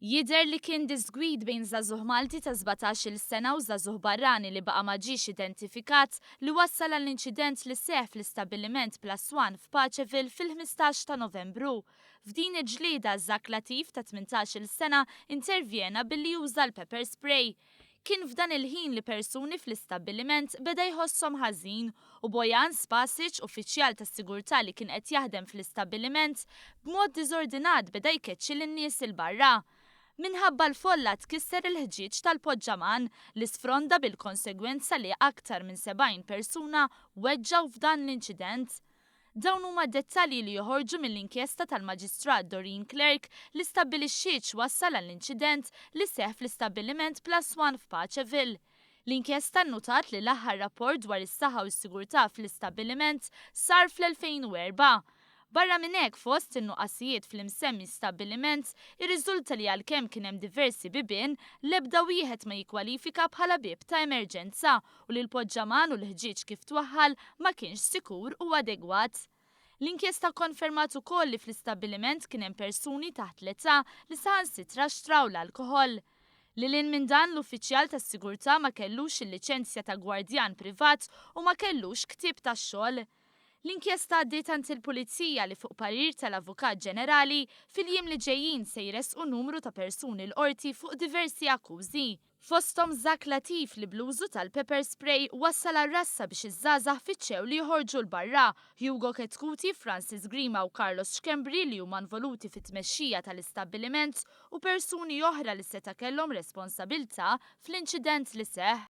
Jidher li kien disgwid bejn żagħżugħ Malti ta' 17-il sena u żagħżugħ barrani li baqa' ma ġiex identifikat li wassal għall-inċident li seħħ fl-istabbiliment Plus One f'Paċeville fil-15 ta' Novembru. F'din il-ġlieda Zak Latif ta' 18-il sena intervjena billi juża l-pepper spray. Kien f'dan il-ħin li persuni fl-istabbiliment beda jħossom ħażin u Bojan Spasic, uffiċjal tas-sigurtà li kien qed jaħdem fl-istabbiliment, b'mod diżordinat beda jkeċċi lin-nies il-barra. Minħabba l-folla tkisser il-ħġieġ tal-Poġġaman li sfronda bil-konsegwenza li aktar minn 70 persuna weġġaw f'dan l-inċident. Dawn huma dettalji li joħorġu mill-inkjesta tal-Maġistrat Doreen Clerk li stabbilixxiet wassal għall-inċident li seħħ fl-istabbiliment Plus One f'Paċeville. L-inkjesta nnutat li l-aħħar rapport dwar is-saħħa u s-sigurtà fl-istabbiliment sar fl-2004. Barra minn hekk fost in-nuqqasijiet fl-imsemmi stabbiliment, irriżulta li għalkemm kien hemm diversi bibien, l-ebda wieħed ma jikkwalifika bħala bib ta' emerġenza u li l-poġġaman u l-ħġieġ kif twaħħal ma kienx sikur u adegwat. L-inkjesta konfermat ukoll li fl-istabbiliment kien hemm persuni taħt l-età li saħansitra xtraw l-alkoħol. Lilin minn dan l-uffiċjal tas-sigurtà ma kellux il-liċenzja ta' gwardjan privat u ma kellux ktieb tax-xogħol. L-inkjesta għaddiet għand il-Pulizija li fuq parir tal-Avukat Ġenerali fil-jiem li ġejjin se jresqu numru ta' persuni l-qorti fuq diversi akkużi. Fosthom Zak Latif li blużu tal-pepper spray wassal għar-rassa biex iż-żgħażagħ fiċċew li joħorġu l-barra, Hugo Ketkuti, Francis Grima u Carlos Xkembri li huma involuti fit-tmexxija tal-istabbiliment u persuni oħra li seta' kellhom responsabbiltà fl-inċident li seħħ.